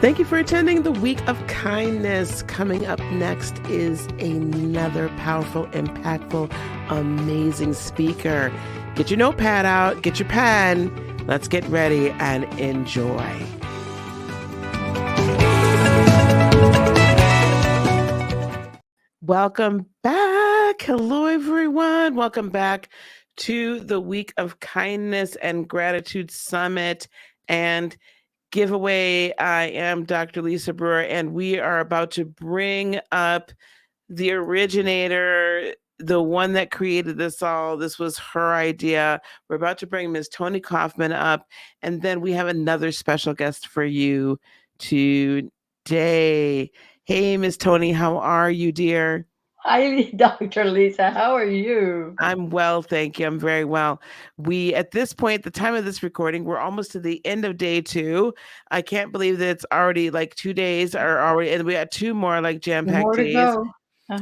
Thank you for attending the Week of Kindness. Coming up next is another powerful, impactful, amazing speaker. Get your notepad out, get your pen. Let's get ready and enjoy. Welcome back. Hello, everyone. Welcome back to the Week of Kindness and Gratitude Summit and giveaway. I am Dr. Lisa Brewer, and we are about to bring up the originator, the one that created this all. This was her idea. We're about to bring Ms. Toni Kaufman up, and then we have another special guest for you today. Hey, Ms. Toni, how are you, dear? Hi, Dr. Lisa. How are you? I'm well, thank you. I'm very well. At this point, the time of this recording, we're almost to the end of day 2. I can't believe that it's already like 2 days are already, and we got 2 more like jam-packed More to days. go.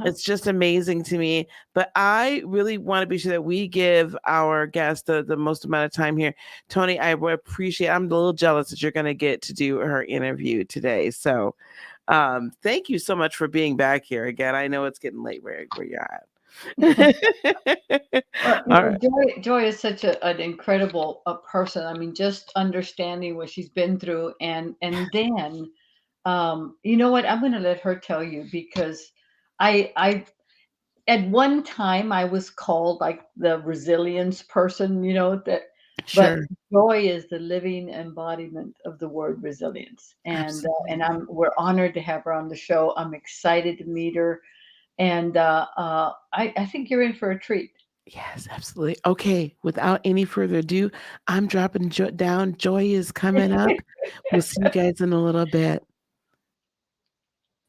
It's just amazing to me. But I really want to be sure that we give our guests the most amount of time here. Toni, I would appreciate, I'm a little jealous that you're going to get to do her interview today. So thank you so much for being back here again. I know it's getting late where you're at. Well, All right. Joy is such an incredible person. I mean, just understanding what she's been through, and then, you know what? I'm going to let her tell you because I at one time I was called like the resilience person, that, but Sure. Joy is the living embodiment of the word resilience, and Absolutely. we're honored to have her on the show. I'm excited to meet her. And I think you're in for a treat. Yes, absolutely. Okay, without any further ado, I'm dropping down. Joy is coming up. We'll see you guys in a little bit.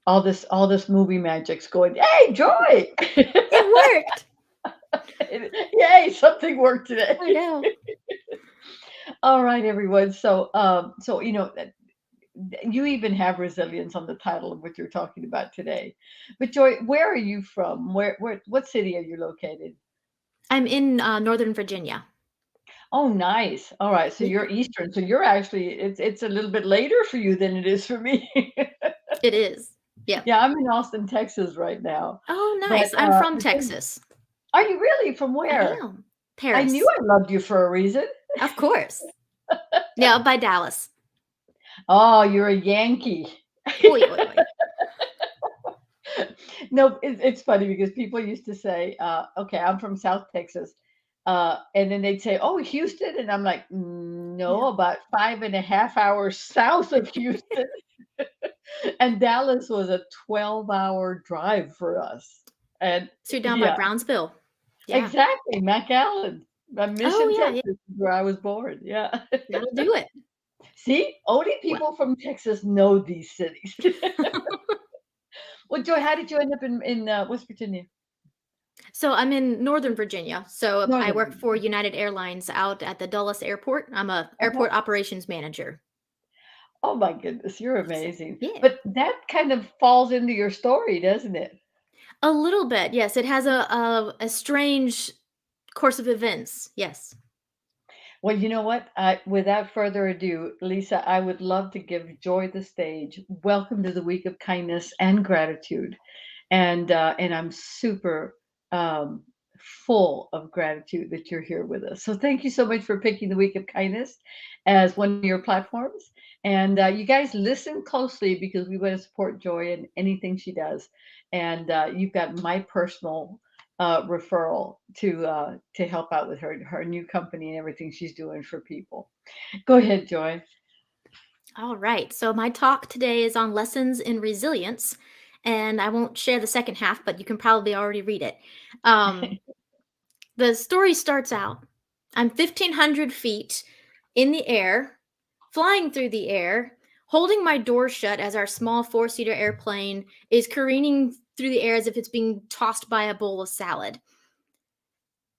All this movie magic's going. Hey, Joy! It worked. Yay! Something worked today. I know. All right, everyone. So you even have resilience on the title of what you're talking about today. But Joy, where are you from? What city are you located? I'm in Northern Virginia. Oh, nice. All right. So Yeah, you're Eastern. So you're actually it's a little bit later for you than it is for me. it is. Yep. Yeah, I'm in Austin, Texas right now. Oh, But nice. I'm from the thing, Texas. are you really from I where? am. I knew Paris. I loved you for a reason. Of course. Yeah, by Dallas. Oh, you're a Yankee. Oi, oi, oi. No, it's funny because people used to say, okay, I'm from South Texas. And then they'd say, oh, Houston. And I'm like, no, Yeah. about 5.5 hours south of Houston. And Dallas was a 12-hour drive for us. And So you're down by yeah, Brownsville. Yeah. exactly. McAllen, Oh, Mission, yeah, yeah. Texas, is where I was born. Yeah. That'll do it. See, only Well, people from Texas know these cities. Well, Joy, how did you end up in West Virginia? so I'm in Northern Virginia. So I Northern work for Virginia. United Airlines out at the Dulles Airport. I'm a Uh-huh. airport operations manager. Oh my goodness, you're So, amazing. yeah. But that kind of falls into your story, doesn't it? A little bit. Yes, it has a strange course of events. Yes. Well, you know what? Without further ado, Lisa, I would love to give Joy the stage. Welcome to the Week of Kindness and Gratitude, and I'm super um, full of gratitude that you're here with us. So thank you so much for picking the Week of Kindness as one of your platforms. And you guys listen closely because we want to support Joy in anything she does. And you've got my personal referral to help out with her new company and everything she's doing for people. Go ahead, Joy. All right. So my talk today is on lessons in resilience, and I won't share the second half, but you can probably already read it. Um, the story starts out. I'm 1,500 feet in the air, flying through the air, holding my door shut as our small four-seater airplane is careening through the air as if it's being tossed by a bowl of salad.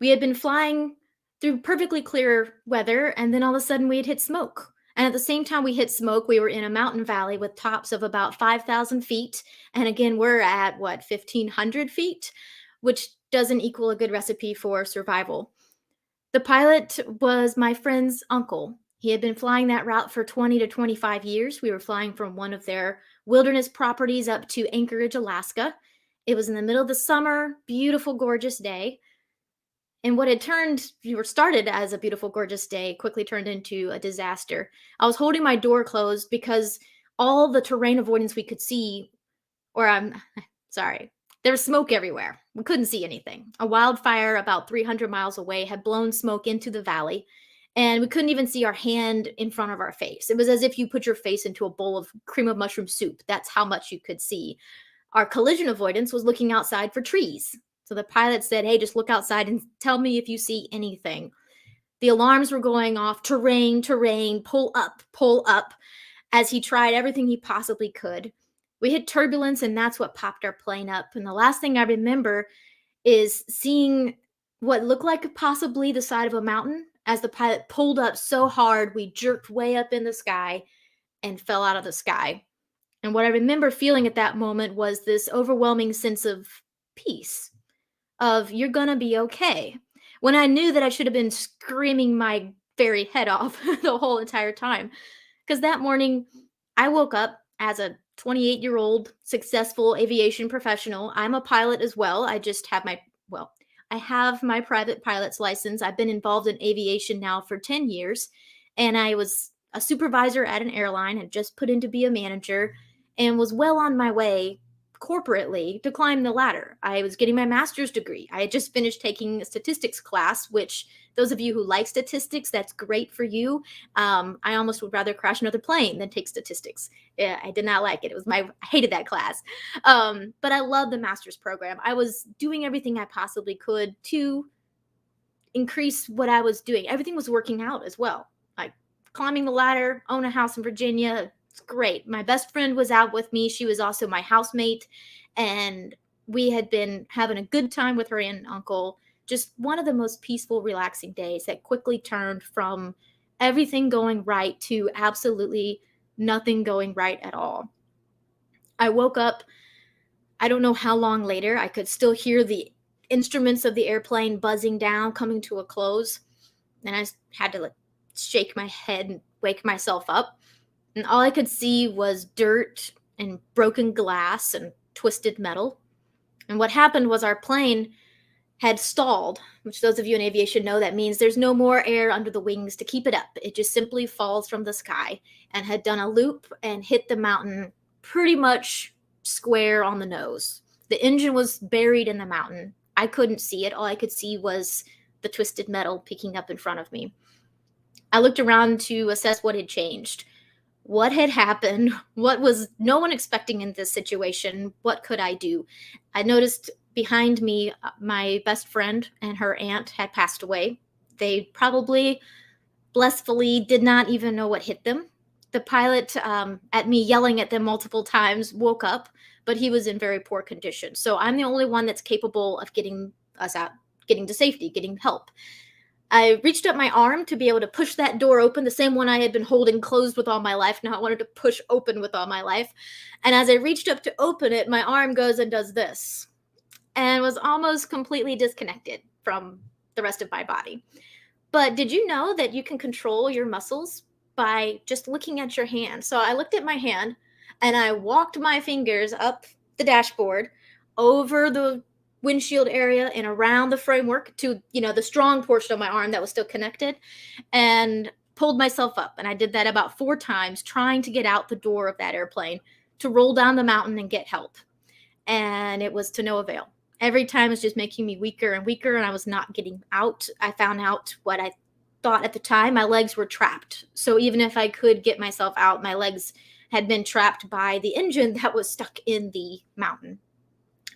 We had been flying through perfectly clear weather, and then all of a sudden we had hit smoke. And at the same time we hit smoke, we were in a mountain valley with tops of about 5,000 feet. And again, we're at what, 1,500 feet, which doesn't equal a good recipe for survival. The pilot was my friend's uncle. He had been flying that route for 20 to 25 years. We were flying from one of their wilderness properties up to Anchorage, Alaska. It was in the middle of the summer, beautiful, gorgeous day. And what started as a beautiful, gorgeous day quickly turned into a disaster. I was holding my door closed because all the terrain avoidance we could see, or I'm sorry, there was smoke everywhere. We couldn't see anything. A wildfire about 300 miles away had blown smoke into the valley, and we couldn't even see our hand in front of our face. It was as if you put your face into a bowl of cream of mushroom soup. That's how much you could see. Our collision avoidance was looking outside for trees. So the pilot said, hey, just look outside and tell me if you see anything. The alarms were going off, terrain, pull up, as he tried everything he possibly could. We hit turbulence, and that's what popped our plane up. And the last thing I remember is seeing what looked like possibly the side of a mountain as the pilot pulled up so hard, we jerked way up in the sky and fell out of the sky. And what I remember feeling at that moment was this overwhelming sense of peace, of you're gonna be okay. When I knew that I should have been screaming my very head off the whole entire time. Because that morning, I woke up as a 28-year-old successful aviation professional. I'm a pilot as well. I have my private pilot's license. I've been involved in aviation now for 10 years, and I was a supervisor at an airline, had just put in to be a manager, and was well on my way corporately to climb the ladder. I was getting my master's degree. I had just finished taking a statistics class, which those of you who like statistics, that's great for you. I almost would rather crash another plane than take statistics. Yeah, I did not like it. I hated that class. But I love the master's program. I was doing everything I possibly could to increase what I was doing. Everything was working out as well. Like climbing the ladder, own a house in Virginia. It's great. My best friend was out with me. She was also my housemate, and we had been having a good time with her aunt and uncle. Just one of the most peaceful, relaxing days that quickly turned from everything going right to absolutely nothing going right at all. I woke up, I don't know how long later. I could still hear the instruments of the airplane buzzing down, coming to a close. And I had to shake my head and wake myself up. And all I could see was dirt and broken glass and twisted metal. And what happened was our plane had stalled, which those of you in aviation know that means there's no more air under the wings to keep it up. It just simply falls from the sky, and had done a loop and hit the mountain pretty much square on the nose. The engine was buried in the mountain. I couldn't see it. All I could see was the twisted metal picking up in front of me. I looked around to assess what had changed. What had happened? What was no one expecting in this situation? What could I do? I noticed behind me, my best friend and her aunt had passed away. They probably blissfully did not even know what hit them. The pilot, at me yelling at them multiple times, woke up, but he was in very poor condition. So I'm the only one that's capable of getting us out, getting to safety, getting help. I reached up my arm to be able to push that door open, the same one I had been holding closed with all my life. Now I wanted to push open with all my life. And as I reached up to open it, my arm goes and does this, and was almost completely disconnected from the rest of my body. But did you know that you can control your muscles by just looking at your hand? So I looked at my hand and I walked my fingers up the dashboard, over the windshield area and around the framework to, the strong portion of my arm that was still connected, and pulled myself up. And I did that about 4 times, trying to get out the door of that airplane to roll down the mountain and get help. And it was to no avail. Every time it was just making me weaker and weaker, and I was not getting out. I found out what I thought at the time: my legs were trapped. So even if I could get myself out, my legs had been trapped by the engine that was stuck in the mountain.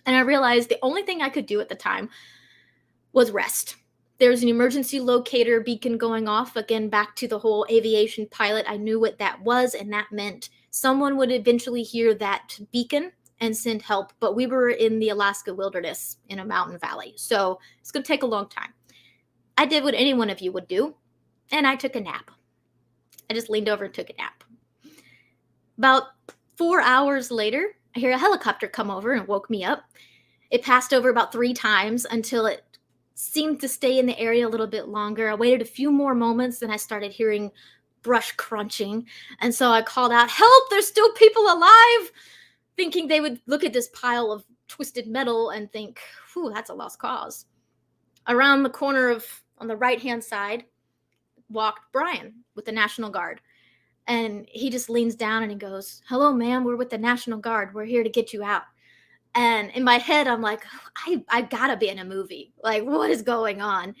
And I realized the only thing I could do at the time was rest. There was an emergency locator beacon going off. Again, back to the whole aviation pilot. I knew what that was, and that meant someone would eventually hear that beacon and send help. But we were in the Alaska wilderness in a mountain valley, so it's going to take a long time. I did what any one of you would do, and I took a nap. I just leaned over and took a nap. About 4 hours later, I hear a helicopter come over and woke me up. It passed over about 3 times until it seemed to stay in the area a little bit longer. I waited a few more moments, and I started hearing brush crunching. And so I called out, "Help, there's still people alive," thinking they would look at this pile of twisted metal and think, "Whew, that's a lost cause." Around the corner on the right-hand side, walked Brian with the National Guard. And he just leans down and he goes, "Hello, ma'am, we're with the National Guard. We're here to get you out." And in my head, I'm like, I gotta be in a movie. Like, what is going on?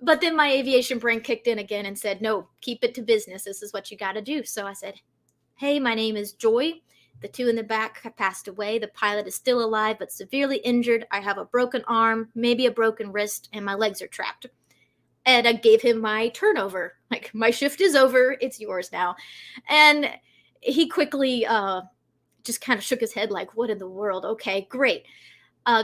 But then my aviation brain kicked in again and said, "No, keep it to business. This is what you gotta do." So I said, "Hey, my name is Joy. The two in the back have passed away. The pilot is still alive but severely injured. I have a broken arm, maybe a broken wrist, and my legs are trapped." And I gave him my turnover. Like, my shift is over. It's yours now. And he quickly just kind of shook his head like, "What in the world? Okay, great."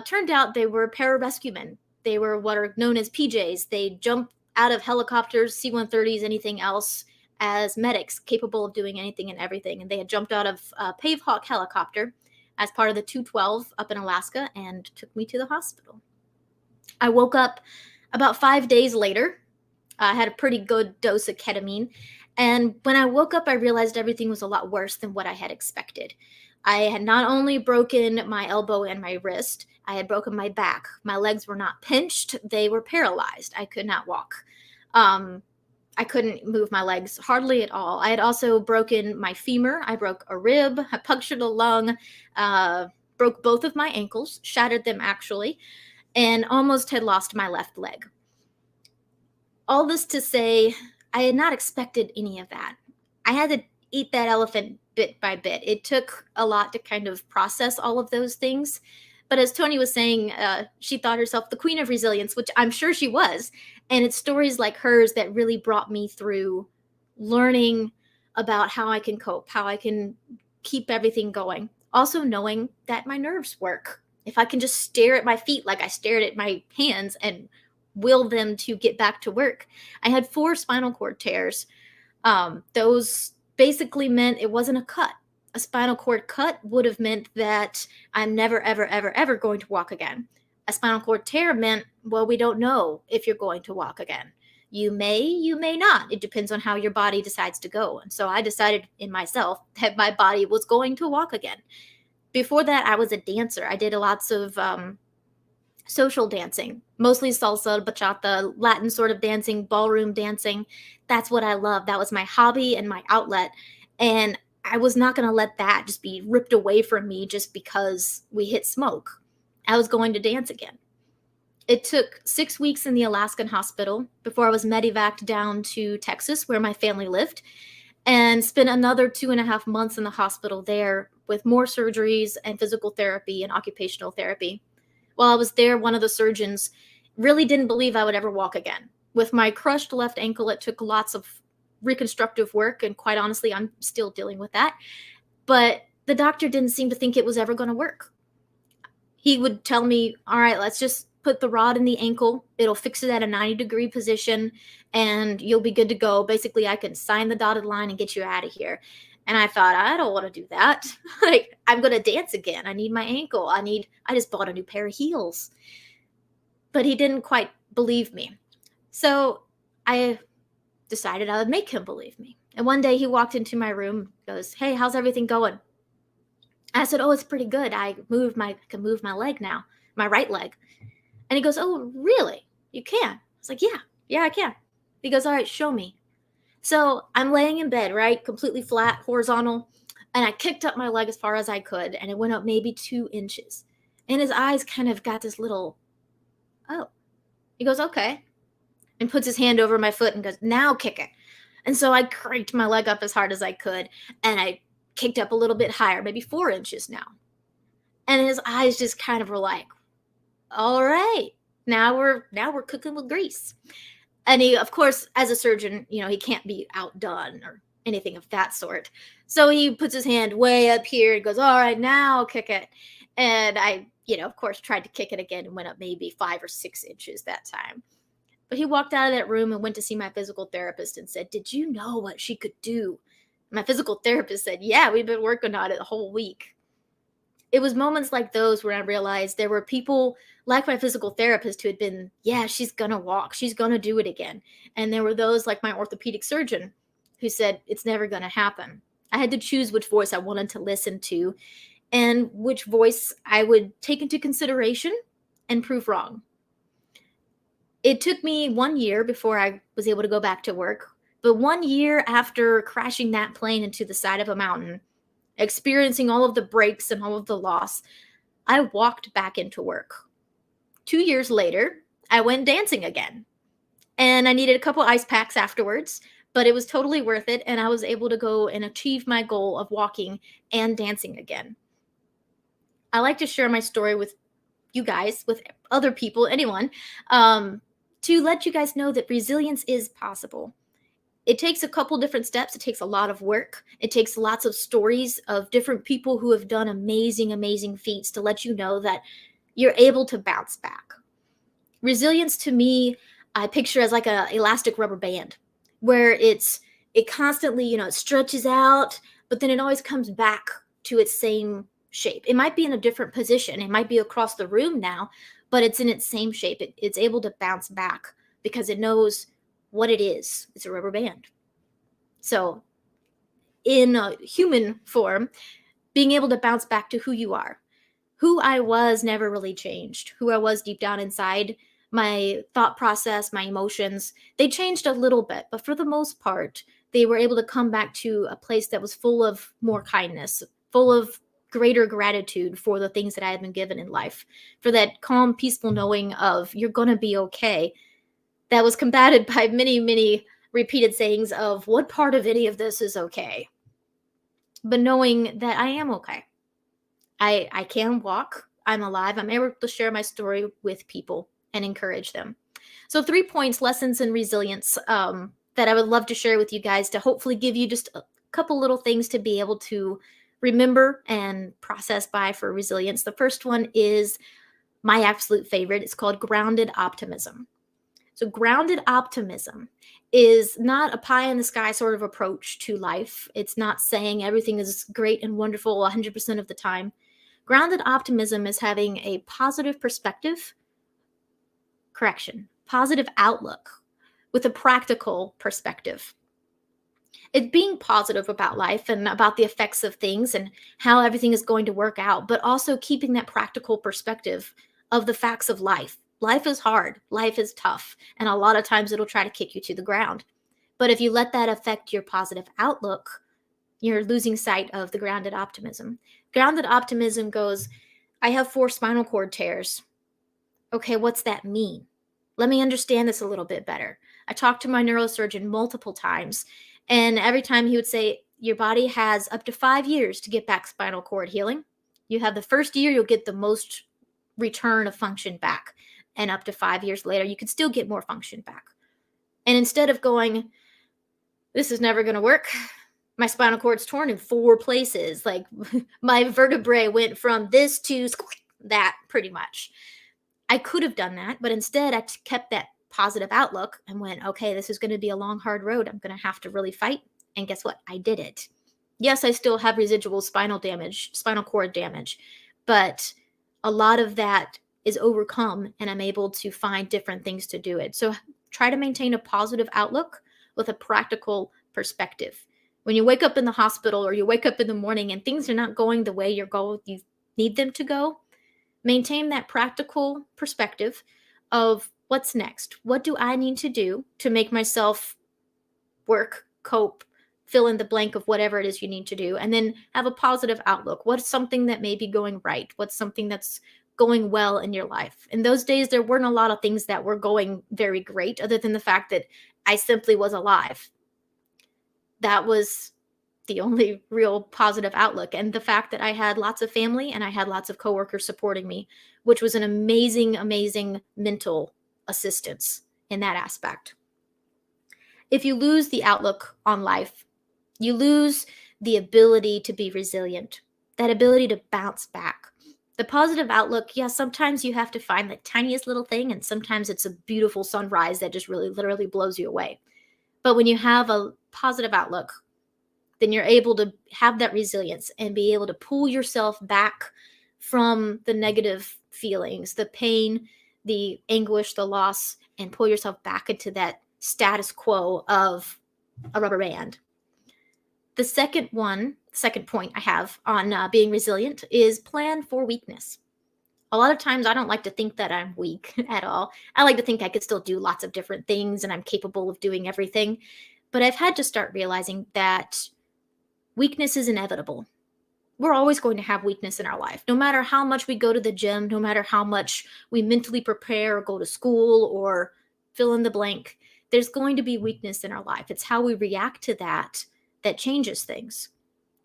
Turned out they were pararescuemen. They were what are known as PJs. They jump out of helicopters, C-130s, anything else, as medics capable of doing anything and everything. And they had jumped out of a Pavehawk helicopter as part of the 212 up in Alaska and took me to the hospital. I woke up about 5 days later. I had a pretty good dose of ketamine. And when I woke up, I realized everything was a lot worse than what I had expected. I had not only broken my elbow and my wrist, I had broken my back. My legs were not pinched, they were paralyzed. I could not walk. I couldn't move my legs hardly at all. I had also broken my femur. I broke a rib. I punctured a lung, broke both of my ankles, shattered them actually, and almost had lost my left leg. All this to say, I had not expected any of that. I had to eat that elephant bit by bit. It took a lot to kind of process all of those things. But as Tony was saying, she thought herself the queen of resilience, which I'm sure she was. And it's stories like hers that really brought me through learning about how I can cope, how I can keep everything going. Also knowing that my nerves work. If I can just stare at my feet like I stared at my hands and will them to get back to work. I had 4 spinal cord tears. Those basically meant it wasn't a cut. A spinal cord cut would have meant that I'm never, ever, ever, ever going to walk again. A spinal cord tear meant, well, we don't know if you're going to walk again. You may not. It depends on how your body decides to go. And so I decided in myself that my body was going to walk again. Before that, I was a dancer. I did lots of social dancing, mostly salsa, bachata, Latin sort of dancing, ballroom dancing. That's what I love. That was my hobby and my outlet. And I was not going to let that just be ripped away from me just because we hit smoke. I was going to dance again. It took 6 weeks in the Alaskan hospital before I was medevaced down to Texas, where my family lived, and spent another 2.5 months in the hospital there with more surgeries and physical therapy and occupational therapy. While I was there, one of the surgeons really didn't believe I would ever walk again. With my crushed left ankle, it took lots of reconstructive work, and quite honestly, I'm still dealing with that. But the doctor didn't seem to think it was ever going to work. He would tell me, "All right, let's just put the rod in the ankle. It'll fix it at a 90-degree position, and you'll be good to go. Basically, I can sign the dotted line and get you out of here." And I thought, I don't want to do that. Like, I'm going to dance again. I need my ankle. I just bought a new pair of heels. But he didn't quite believe me. So I decided I would make him believe me. And one day he walked into my room, goes, "Hey, how's everything going?" I said, "Oh, it's pretty good. I can move my leg now, my right leg." And he goes, "Oh, really? You can?" I was like, yeah, I can. He goes, "All right, show me." So I'm laying in bed, right? Completely flat, horizontal. And I kicked up my leg as far as I could, and it went up maybe 2 inches. And his eyes kind of got this little, oh. He goes, "Okay." And puts his hand over my foot and goes, "Now kick it." And so I cranked my leg up as hard as I could, and I kicked up a little bit higher, maybe 4 inches now. And his eyes just kind of were like, "All right, now we're cooking with grease." And he, of course, as a surgeon, he can't be outdone or anything of that sort. So he puts his hand way up here and goes, "All right, now kick it." And I, of course, tried to kick it again and went up maybe 5 or 6 inches that time. But he walked out of that room and went to see my physical therapist and said, "Did you know what she could do?" My physical therapist said, "Yeah, we've been working on it the whole week." It was moments like those where I realized there were people like my physical therapist who had been, "Yeah, she's going to walk. She's going to do it again." And there were those like my orthopedic surgeon who said it's never going to happen. I had to choose which voice I wanted to listen to and which voice I would take into consideration and prove wrong. It took me 1 year before I was able to go back to work. But 1 year after crashing that plane into the side of a mountain, experiencing all of the breaks and all of the loss, I walked back into work. 2 years later, I went dancing again. And I needed a couple ice packs afterwards, but it was totally worth it. And I was able to go and achieve my goal of walking and dancing again. I like to share my story with you guys, with other people, anyone, to let you guys know that resilience is possible. It takes a couple different steps. It takes a lot of work. It takes lots of stories of different people who have done amazing, amazing feats to let you know that you're able to bounce back. Resilience to me, I picture as like a elastic rubber band where it constantly, it stretches out, but then it always comes back to its same shape. It might be in a different position. It might be across the room now, but it's in its same shape. It's able to bounce back because it knows what it is. It's a rubber band. So in a human form, being able to bounce back to who you are. Who I was never really changed. Who I was deep down inside, my thought process, my emotions, they changed a little bit, but for the most part, they were able to come back to a place that was full of more kindness, full of greater gratitude for the things that I had been given in life, for that calm, peaceful knowing of you're going to be okay. That was combated by many, many repeated sayings of what part of any of this is okay. But knowing that I am okay. I can walk. I'm alive. I'm able to share my story with people and encourage them. So 3 points, lessons in resilience that I would love to share with you guys to hopefully give you just a couple little things to be able to remember and process by for resilience. The first one is my absolute favorite. It's called grounded optimism. So grounded optimism is not a pie in the sky sort of approach to life. It's not saying everything is great and wonderful 100% of the time. Grounded optimism is having a positive perspective, positive outlook with a practical perspective. It's being positive about life and about the effects of things and how everything is going to work out, but also keeping that practical perspective of the facts of life. Life is hard, life is tough, and a lot of times it'll try to kick you to the ground. But if you let that affect your positive outlook, you're losing sight of the grounded optimism. Grounded optimism goes, I have 4 spinal cord tears. Okay, what's that mean? Let me understand this a little bit better. I talked to my neurosurgeon multiple times, and every time he would say, your body has up to 5 years to get back spinal cord healing. You have the first year, you'll get the most return of function back. And up to 5 years later, you could still get more function back. And instead of going, this is never going to work, my spinal cord's torn in 4 places. Like my vertebrae went from this to that pretty much. I could have done that, but instead I kept that positive outlook and went, okay, this is going to be a long, hard road. I'm going to have to really fight. And guess what? I did it. Yes, I still have residual spinal cord damage, but a lot of that is overcome and I'm able to find different things to do it. So try to maintain a positive outlook with a practical perspective. When you wake up in the hospital or you wake up in the morning and things are not going the way you need them to go, maintain that practical perspective of what's next. What do I need to do to make myself work, cope, fill in the blank of whatever it is you need to do, and then have a positive outlook. What's something that may be going right? What's something that's going well in your life? In those days, there weren't a lot of things that were going very great other than the fact that I simply was alive. That was the only real positive outlook. And the fact that I had lots of family and I had lots of coworkers supporting me, which was an amazing, amazing mental assistance in that aspect. If you lose the outlook on life, you lose the ability to be resilient, that ability to bounce back. The positive outlook, yeah, sometimes you have to find the tiniest little thing, and sometimes it's a beautiful sunrise that just really literally blows you away. But when you have a positive outlook, then you're able to have that resilience and be able to pull yourself back from the negative feelings, the pain, the anguish, the loss, and pull yourself back into that status quo of a rubber band. The second point I have on being resilient is plan for weakness. A lot of times I don't like to think that I'm weak at all. I like to think I could still do lots of different things and I'm capable of doing everything. But I've had to start realizing that weakness is inevitable. We're always going to have weakness in our life. No matter how much we go to the gym, no matter how much we mentally prepare or go to school or fill in the blank, there's going to be weakness in our life. It's how we react to that that changes things.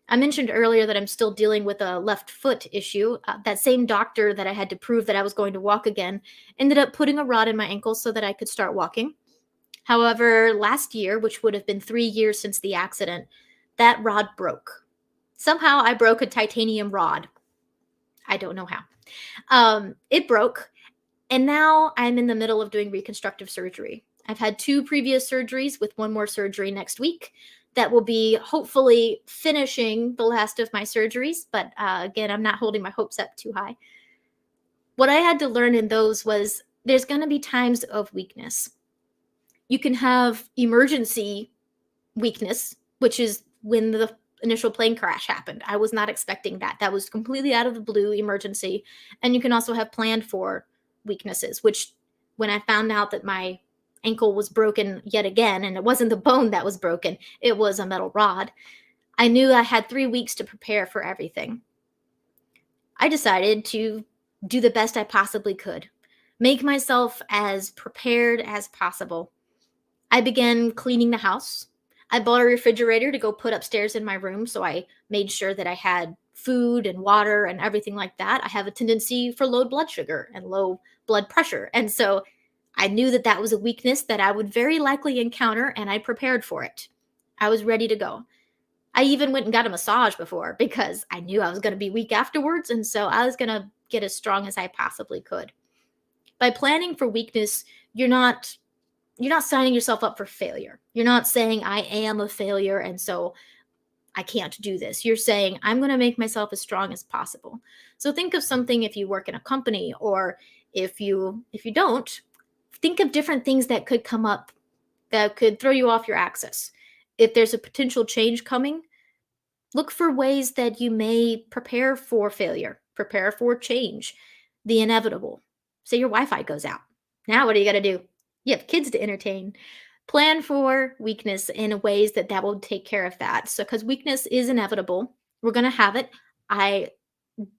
I mentioned earlier that I'm still dealing with a left foot issue. That same doctor that I had to prove that I was going to walk again ended up putting a rod in my ankle so that I could start walking. However, last year, which would have been 3 years since the accident, that rod broke. Somehow I broke a titanium rod. I don't know how. It broke, and now I'm in the middle of doing reconstructive surgery. I've had 2 previous surgeries with 1 more surgery next week. That will be hopefully finishing the last of my surgeries. But again, I'm not holding my hopes up too high. What I had to learn in those was there's going to be times of weakness. You can have emergency weakness, which is when the initial plane crash happened. I was not expecting that. That was completely out of the blue emergency. And you can also have planned for weaknesses, which when I found out that my ankle was broken yet again, and it wasn't the bone that was broken, it was a metal rod, I knew I had 3 weeks to prepare for everything. I decided to do the best I possibly could, make myself as prepared as possible. I began cleaning the house. I bought a refrigerator to go put upstairs in my room, so I made sure that I had food and water and everything like that. I have a tendency for low blood sugar and low blood pressure, and so I knew that that was a weakness that I would very likely encounter, and I prepared for it. I was ready to go. I even went and got a massage before because I knew I was going to be weak afterwards, and so I was going to get as strong as I possibly could. By planning for weakness, you're not signing yourself up for failure. You're not saying I am a failure and so I can't do this. You're saying I'm going to make myself as strong as possible. So think of something if you work in a company, or if you don't, think of different things that could come up that could throw you off your axis. If there's a potential change coming, look for ways that you may prepare for failure, prepare for change, the inevitable. Say your Wi-Fi goes out. Now what are you going to do? You have kids to entertain. Plan for weakness in ways that will take care of that. So, because weakness is inevitable, we're going to have it. I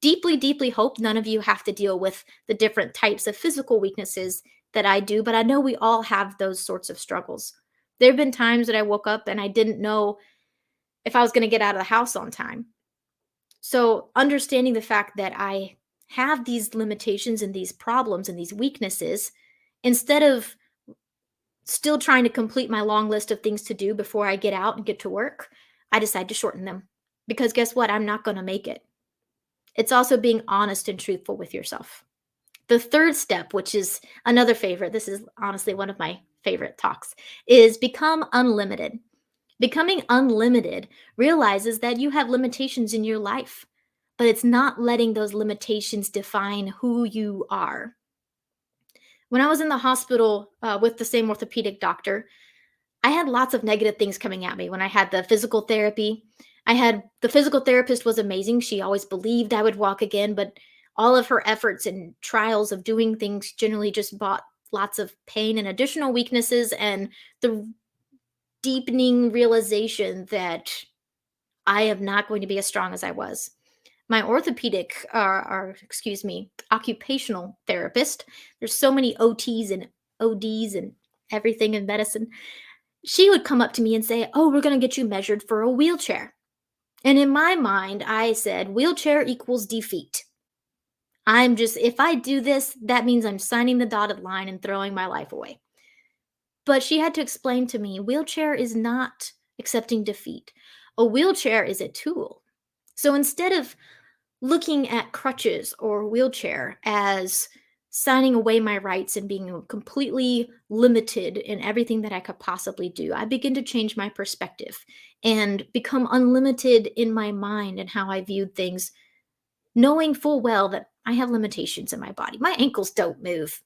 deeply, deeply hope none of you have to deal with the different types of physical weaknesses that I do, but I know we all have those sorts of struggles. There have been times that I woke up and I didn't know if I was going to get out of the house on time. So, understanding the fact that I have these limitations and these problems and these weaknesses, instead of still trying to complete my long list of things to do before I get out and get to work, I decide to shorten them. Because guess what? I'm not going to make it. It's also being honest and truthful with yourself. The third step, which is another favorite, this is honestly one of my favorite talks, is become unlimited. Becoming unlimited realizes that you have limitations in your life, but it's not letting those limitations define who you are. When I was in the hospital with the same orthopedic doctor, I had lots of negative things coming at me when I had the physical therapy. The physical therapist was amazing. She always believed I would walk again, but all of her efforts and trials of doing things generally just brought lots of pain and additional weaknesses, and the deepening realization that I am not going to be as strong as I was. My occupational therapist, there's so many OTs and ODs and everything in medicine. She would come up to me and say, "Oh, we're going to get you measured for a wheelchair." And in my mind, I said, wheelchair equals defeat. If I do this, that means I'm signing the dotted line and throwing my life away. But she had to explain to me, wheelchair is not accepting defeat. A wheelchair is a tool. So instead of looking at crutches or wheelchair as signing away my rights and being completely limited in everything that I could possibly do, I begin to change my perspective and become unlimited in my mind and how I viewed things, knowing full well that I have limitations in my body. My ankles don't move.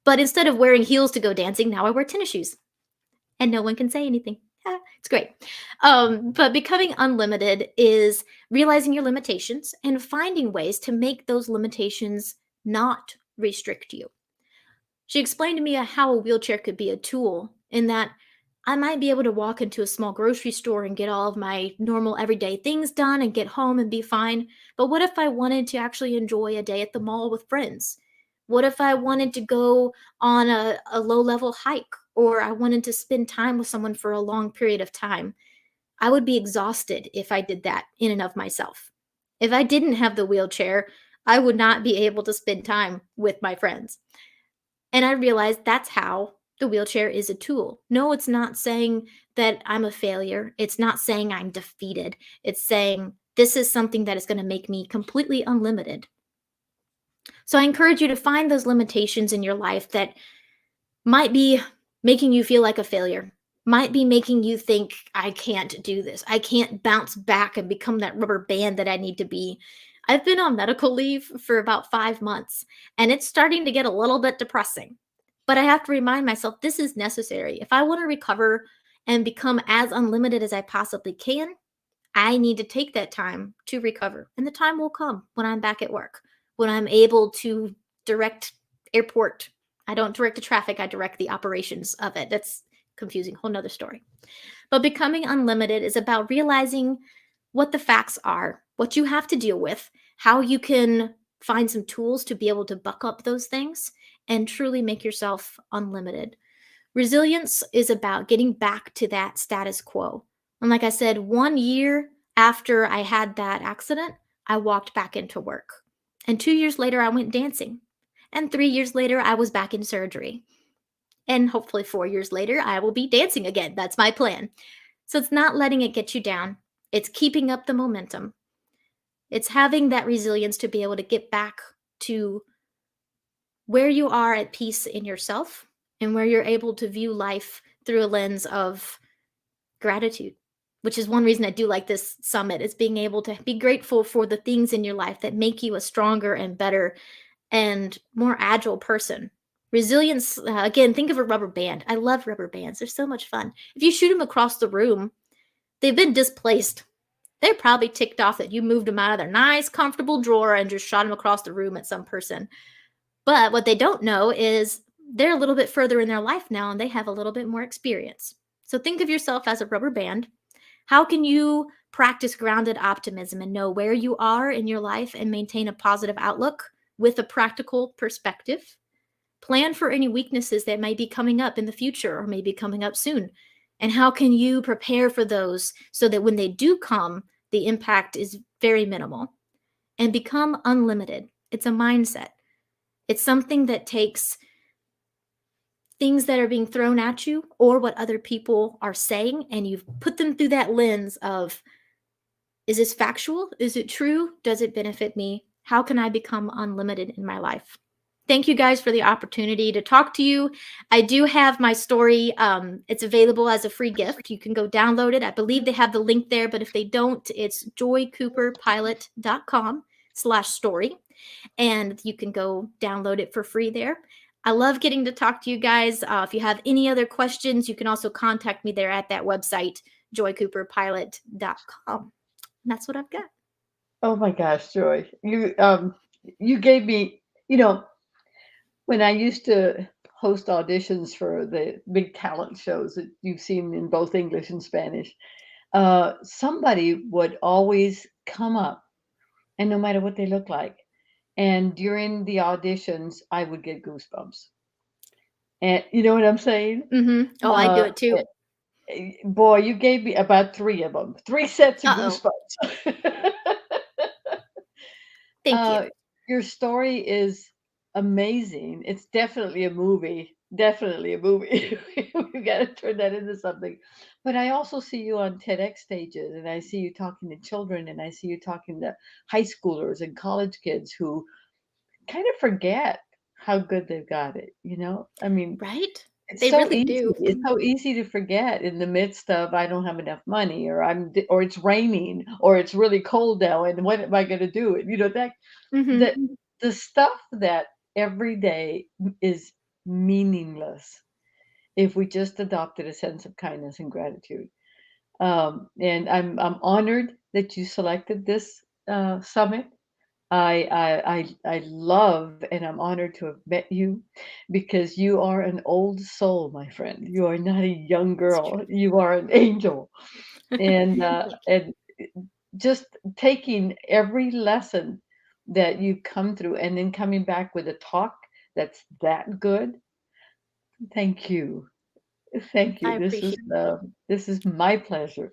But instead of wearing heels to go dancing, now I wear tennis shoes. And no one can say anything. It's great. But becoming unlimited is realizing your limitations and finding ways to make those limitations not restrict you. She explained to me how a wheelchair could be a tool in that I might be able to walk into a small grocery store and get all of my normal everyday things done and get home and be fine. But what if I wanted to actually enjoy a day at the mall with friends? What if I wanted to go on a low level hike or I wanted to spend time with someone for a long period of time? I would be exhausted if I did that in and of myself. If I didn't have the wheelchair, I would not be able to spend time with my friends. And I realized that's how the wheelchair is a tool. No, it's not saying that I'm a failure. It's not saying I'm defeated. It's saying this is something that is going to make me completely unlimited. So I encourage you to find those limitations in your life that might be making you feel like a failure, might be making you think, I can't do this. I can't bounce back and become that rubber band that I need to be. I've been on medical leave for about 5 months, and it's starting to get a little bit depressing. But I have to remind myself this is necessary. If I want to recover and become as unlimited as I possibly can, I need to take that time to recover. And the time will come when I'm back at work, when I'm able to direct airport. I don't direct the traffic, I direct the operations of it. That's confusing, whole nother story. But becoming unlimited is about realizing what the facts are, what you have to deal with, how you can find some tools to be able to buck up those things and truly make yourself unlimited. Resilience is about getting back to that status quo. And like I said, 1 year after I had that accident, I walked back into work. And 2 years later, I went dancing. And 3 years later, I was back in surgery. And hopefully 4 years later, I will be dancing again. That's my plan. So it's not letting it get you down. It's keeping up the momentum. It's having that resilience to be able to get back to where you are at peace in yourself and where you're able to view life through a lens of gratitude, which is one reason I do like this summit, is being able to be grateful for the things in your life that make you a stronger and better and more agile person. Resilience, again, think of a rubber band. I love rubber bands. They're so much fun. If you shoot them across the room, they've been displaced. They're probably ticked off that you moved them out of their nice, comfortable drawer and just shot them across the room at some person. But what they don't know is they're a little bit further in their life now and they have a little bit more experience. So think of yourself as a rubber band. How can you practice grounded optimism and know where you are in your life and maintain a positive outlook with a practical perspective? Plan for any weaknesses that may be coming up in the future or may be coming up soon. And how can you prepare for those so that when they do come, the impact is very minimal? And become unlimited. It's a mindset. It's something that takes things that are being thrown at you or what other people are saying, and you've put them through that lens of, is this factual? Is it true? Does it benefit me? How can I become unlimited in my life? Thank you guys for the opportunity to talk to you. I do have my story. It's available as a free gift. You can go download it. I believe they have the link there, but if they don't, it's joycooperpilot.com/story. And you can go download it for free there. I love getting to talk to you guys. If you have any other questions, you can also contact me there at that website, joycooperpilot.com. And that's what I've got. Oh my gosh, Joy. You gave me, when I used to host auditions for the big talent shows that you've seen in both English and Spanish, somebody would always come up, and no matter what they look like, and during the auditions, I would get goosebumps. And you know what I'm saying? Mm-hmm. Oh, I do it too. Boy, you gave me about 3 of them, 3 sets of Uh-oh. goosebumps. Thank you. Your story is amazing. It's definitely a movie. Definitely a movie. We got to turn that into something. But I also see you on TEDx stages, and I see you talking to children, and I see you talking to high schoolers and college kids who kind of forget how good they've got it. I mean, Right? it's They so really easy. do. It's so easy to forget in the midst of I don't have enough money, or it's raining, or it's really cold now, and what am I going to do? And that Mm-hmm. the stuff that every day is meaningless if we just adopted a sense of kindness and gratitude. And I'm honored that you selected this summit. I love and I'm honored to have met you because you are an old soul, my friend. You are not a young It's true. girl. You are an angel, and Thank you. just taking every lesson that you come through and then coming back with a talk that's that good. Thank you. Thank you. I appreciate This is my pleasure.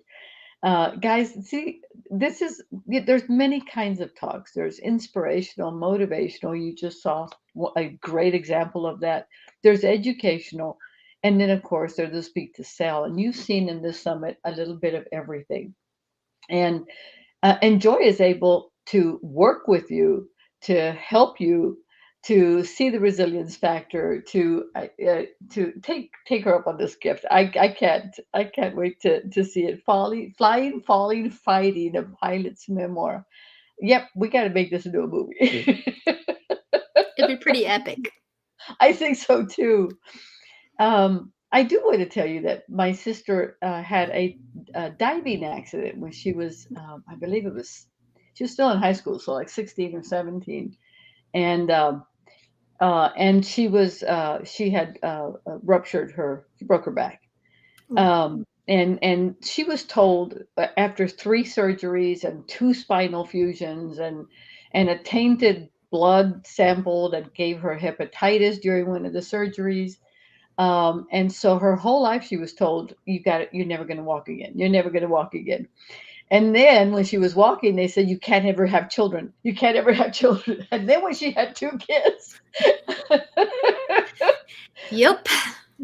Guys, see, there's many kinds of talks. There's inspirational, motivational. You just saw a great example of that. There's educational. And then, of course, there's the speak to sell. And you've seen in this summit a little bit of everything. And Joy is able to work with you to help you to see the resilience factor to take her up on this gift. I can't wait to see it. Flying, falling, fighting, a pilot's memoir. Yep, we got to make this into a movie. It'd be pretty epic. I think so too. I do want to tell you that my sister had a diving accident when she was, I believe she was still in high school, so like 16 or 17, and she had ruptured she broke her back, and she was told after 3 surgeries and 2 spinal fusions and a tainted blood sample that gave her hepatitis during one of the surgeries. And so her whole life she was told, you're never going to walk again. You're never going to walk again. And then when she was walking, they said, you can't ever have children. You can't ever have children. And then when she had 2 kids, Yep.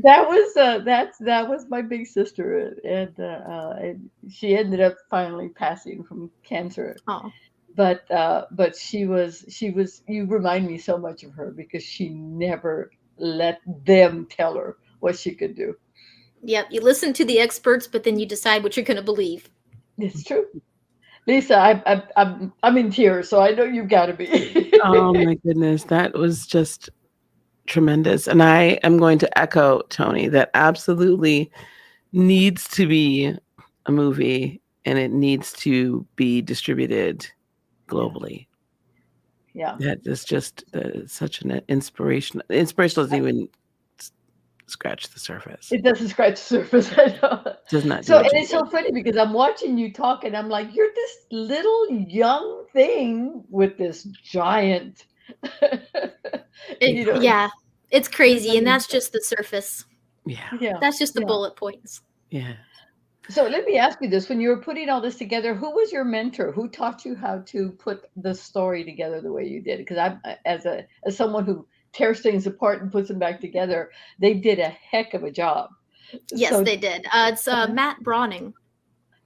that was my big sister. And she ended up finally passing from cancer. Oh, But you remind me so much of her because she never let them tell her what she could do. yep. You listen to the experts, but then you decide what you're going to believe. It's true. Lisa, I'm in tears, so I know you've got to be. Oh my goodness, that was just tremendous. And I am going to echo Tony that absolutely needs to be a movie and it needs to be distributed globally. Yeah. That is just such an inspiration. Inspiration doesn't even scratch the surface. It doesn't scratch the surface. I know. Does not. So, and it's so funny because I'm watching you talk and I'm like, you're this little young thing with this giant. Yeah, it's crazy. And that's just the surface. Yeah. That's just the bullet points. Yeah. So let me ask you this. When you were putting all this together, who was your mentor? Who taught you how to put the story together the way you did? Because I'm as someone who tears things apart and puts them back together, they did a heck of a job. Yes, they did. It's Matt Browning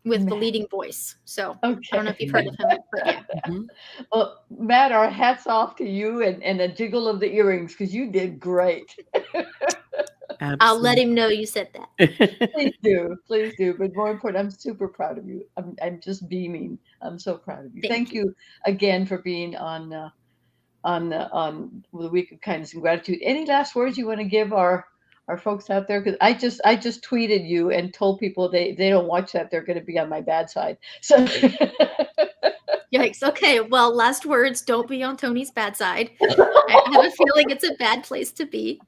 with The Leading Voice. So I don't know if you've heard of him, but yeah. Well, Matt, our hats off to you and a jiggle of the earrings because you did great. Absolutely. I'll let him know you said that. Please do. But more important, I'm super proud of you. I'm just beaming. I'm so proud of you. Thank you again for being on the Week of Kindness and Gratitude. Any last words you want to give our folks out there? Because I just tweeted you and told people they don't watch that, they're going to be on my bad side. So yikes. Okay. Well, last words, don't be on Tony's bad side. I have a feeling it's a bad place to be.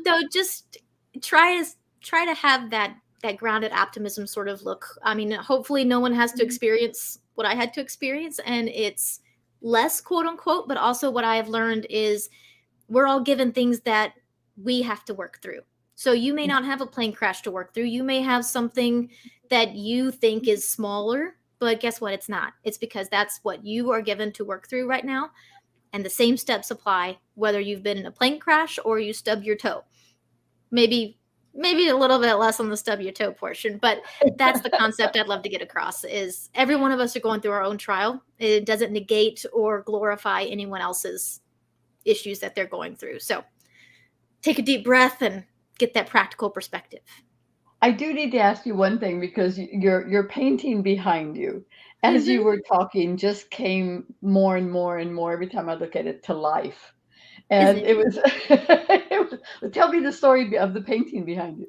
No, just try to have that grounded optimism sort of look. I mean, hopefully no one has to experience what I had to experience, and it's less quote unquote, but also what I have learned is we're all given things that we have to work through. So you may not have a plane crash to work through. You may have something that you think is smaller, but guess what? It's not. It's because that's what you are given to work through right now. And the same steps apply whether you've been in a plane crash or you stub your toe. Maybe a little bit less on the stub your toe portion, but that's the concept I'd love to get across is every one of us are going through our own trial. It doesn't negate or glorify anyone else's issues that they're going through. So take a deep breath and get that practical perspective. I do need to ask you one thing because your painting behind you, as you were talking, just came more and more and more every time I look at it to life. And Isn't it it? was, it tell me the story of the painting behind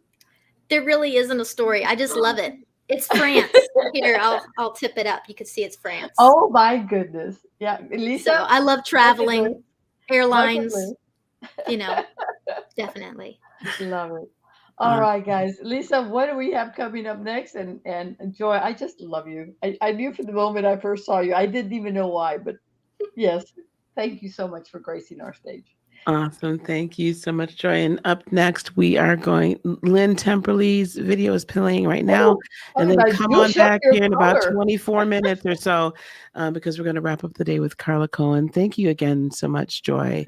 There really isn't a story. I just love it. It's France. it. Here, I'll tip it up. You can see it's France. Oh my goodness. Yeah, So Lisa, I love bucket list, traveling, bucket airlines, list. you know, definitely. Love it. All Uh, right, guys. Lisa, what do we have coming up next? And Joy, I just love you. I knew from the moment I first saw you. I didn't even know why, but yes, thank you so much for gracing our stage. Awesome. Thank you so much, Joy. And up next, we are going, Lynn Temperley's video is playing right now. Oh, And talking then about come you'll on show back your here in about color. 24 minutes or so, because we're going to wrap up the day with Carla Cohen. Thank you again so much, Joy.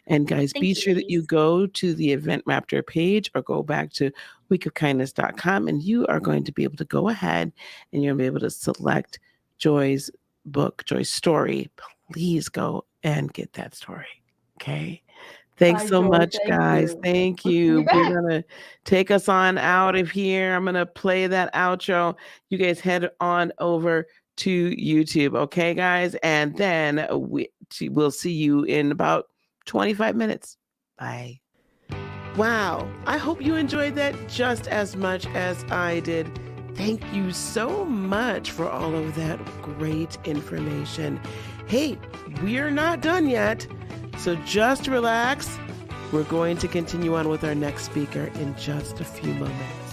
And guys, be Thank you, sure that you ladies. go to the Event Raptor page or go back to weekofkindness.com, and you are going to be able to go ahead and you'll be able to select Joy's book, Joy's story. Please go and get that story. Okay. Thanks Bye, so Joy. much, Thank guys. you. Thank We'll see you you. We're back. going to take us on out of here. I'm going to play that outro. You guys head on over to YouTube. Okay, guys? And then we'll see you in about 25 minutes. Bye. Wow. I hope you enjoyed that just as much as I did. Thank you so much for all of that great information. Hey, we're not done yet. So just relax. We're going to continue on with our next speaker in just a few moments.